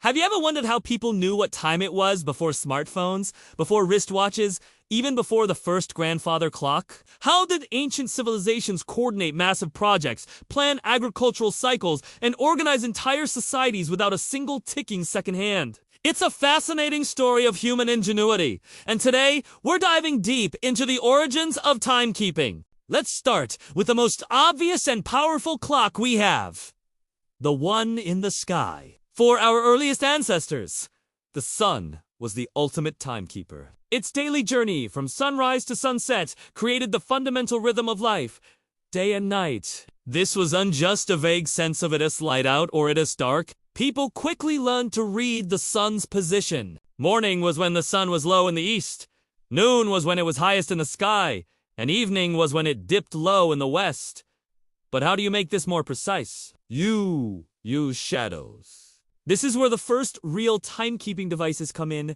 Have you ever wondered how people knew what time it was before smartphones, before wristwatches, even before the first grandfather clock? How did ancient civilizations coordinate massive projects, plan agricultural cycles, and organize entire societies without a single ticking second hand? It's a fascinating story of human ingenuity, and today we're diving deep into the origins of timekeeping. Let's start with the most obvious and powerful clock we have: the one in the sky. For our earliest ancestors, the sun was the ultimate timekeeper. Its daily journey from sunrise to sunset created the fundamental rhythm of life, day and night. This wasn't just a vague sense of it is light out or it is dark. People quickly learned to read the sun's position. Morning was when the sun was low in the east. Noon was when it was highest in the sky. And evening was when it dipped low in the west. But how do you make this more precise? You use shadows. This is where the first real timekeeping devices come in: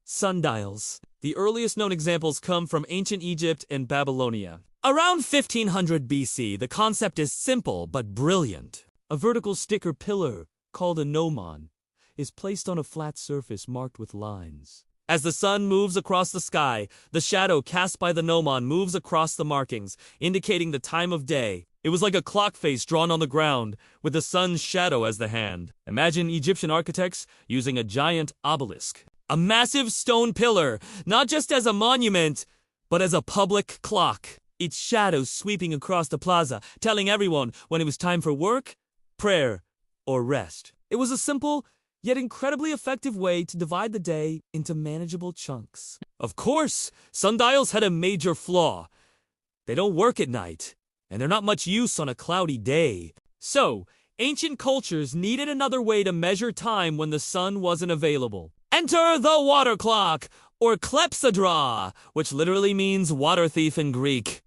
sundials. The earliest known examples come from ancient Egypt and Babylonia. Around 1500 BC, the concept is simple but brilliant. A vertical stick or pillar, called a gnomon, is placed on a flat surface marked with lines. As the sun moves across the sky, the shadow cast by the gnomon moves across the markings, indicating the time of day. It was like a clock face drawn on the ground, with the sun's shadow as the hand. Imagine Egyptian architects using a giant obelisk, a massive stone pillar, not just as a monument, but as a public clock. Its shadow sweeping across the plaza, telling everyone when it was time for work, prayer, or rest. It was a simple, yet incredibly effective way to divide the day into manageable chunks. Of course, sundials had a major flaw. They don't work at night, and they're not much use on a cloudy day. So, ancient cultures needed another way to measure time when the sun wasn't available. Enter the water clock, or klepsydra, which literally means water thief in Greek.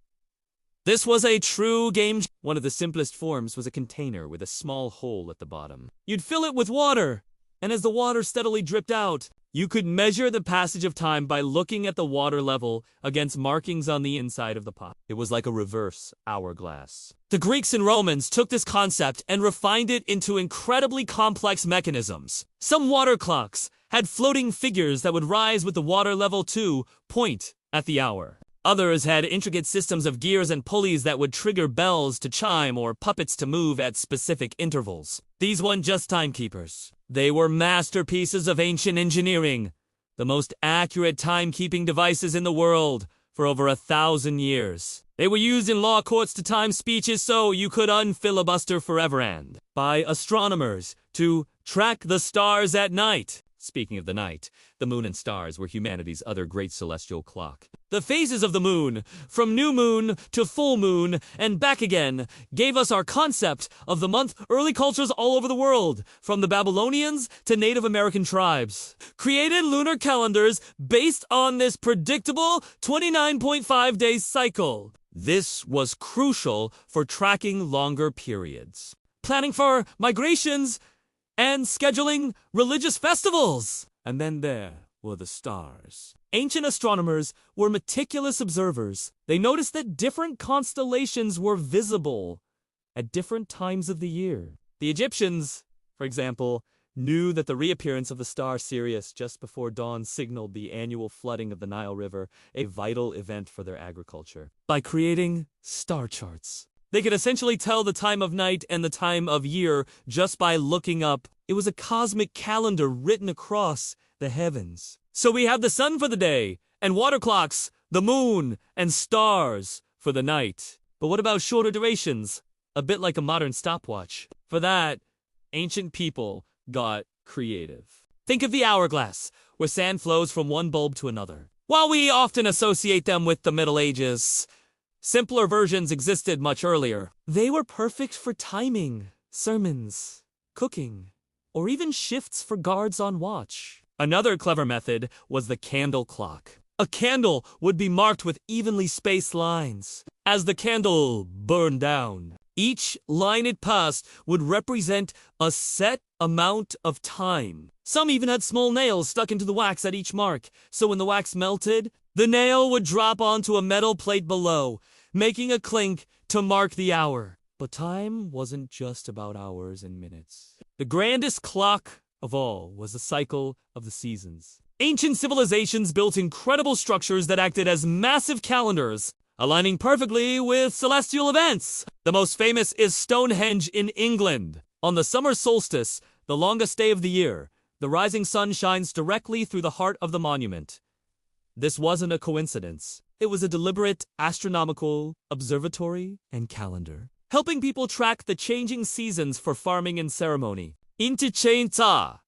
This was a true game changer. One of the simplest forms was a container with a small hole at the bottom. You'd fill it with water, and as the water steadily dripped out, you could measure the passage of time by looking at the water level against markings on the inside of the pot. It was like a reverse hourglass. The Greeks and Romans took this concept and refined it into incredibly complex mechanisms. Some water clocks had floating figures that would rise with the water level to point at the hour. Others had intricate systems of gears and pulleys that would trigger bells to chime or puppets to move at specific intervals. These weren't just timekeepers. They were masterpieces of ancient engineering, the most accurate timekeeping devices in the world for over 1,000 years. They were used in law courts to time speeches so you could unfilibuster forever, and by astronomers to track the stars at night. Speaking of the night, the moon and stars were humanity's other great celestial clock. The phases of the moon, from new moon to full moon and back again, gave us our concept of the month. Early cultures all over the world, from the Babylonians to Native American tribes, created lunar calendars based on this predictable 29.5-day cycle. This was crucial for tracking longer periods, planning for migrations, and scheduling religious festivals. And then there were the stars. Ancient astronomers were meticulous observers. They noticed that different constellations were visible at different times of the year. The Egyptians, for example, knew that the reappearance of the star Sirius just before dawn signaled the annual flooding of the Nile River, a vital event for their agriculture. By creating star charts, they could essentially tell the time of night and the time of year just by looking up. It was a cosmic calendar written across the heavens. So we have the sun for the day, and water clocks, the moon, and stars for the night. But what about shorter durations? A bit like a modern stopwatch. For that, ancient people got creative. Think of the hourglass, where sand flows from one bulb to another. While we often associate them with the Middle Ages, simpler versions existed much earlier. They were perfect for timing, sermons, cooking, or even shifts for guards on watch. Another clever method was the candle clock. A candle would be marked with evenly spaced lines. As the candle burned down, each line it passed would represent a set amount of time. Some even had small nails stuck into the wax at each mark, so when the wax melted, the nail would drop onto a metal plate below, making a clink to mark the hour. But time wasn't just about hours and minutes. The grandest clock of all was the cycle of the seasons. Ancient civilizations built incredible structures that acted as massive calendars, aligning perfectly with celestial events. The most famous is Stonehenge in England. On the summer solstice, the longest day of the year, the rising sun shines directly through the heart of the monument. This wasn't a coincidence. It was a deliberate astronomical observatory and calendar, helping people track the changing seasons for farming and ceremony. Chichen Itza.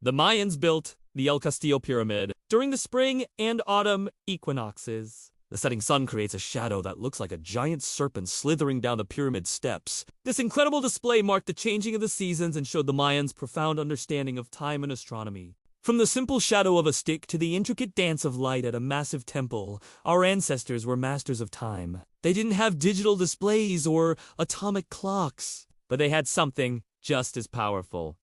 The Mayans built the El Castillo Pyramid during the spring and autumn equinoxes. The setting sun creates a shadow that looks like a giant serpent slithering down the pyramid steps. This incredible display marked the changing of the seasons and showed the Mayans' profound understanding of time and astronomy. From the simple shadow of a stick to the intricate dance of light at a massive temple, our ancestors were masters of time. They didn't have digital displays or atomic clocks, but they had something just as powerful: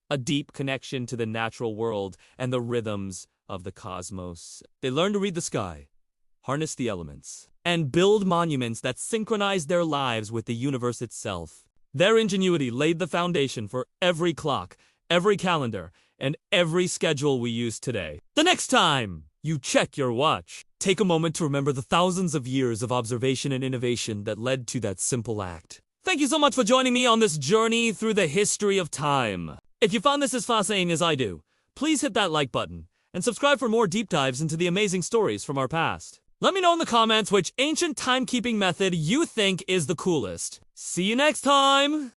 a deep connection to the natural world and the rhythms of the cosmos. They learned to read the sky, harness the elements, and build monuments that synchronized their lives with the universe itself. Their ingenuity laid the foundation for every clock, every calendar, and every schedule we use today. The next time you check your watch, take a moment to remember the thousands of years of observation and innovation that led to that simple act. Thank you so much for joining me on this journey through the history of time. If you found this as fascinating as I do, please hit that like button and subscribe for more deep dives into the amazing stories from our past. Let me know in the comments which ancient timekeeping method you think is the coolest. See you next time!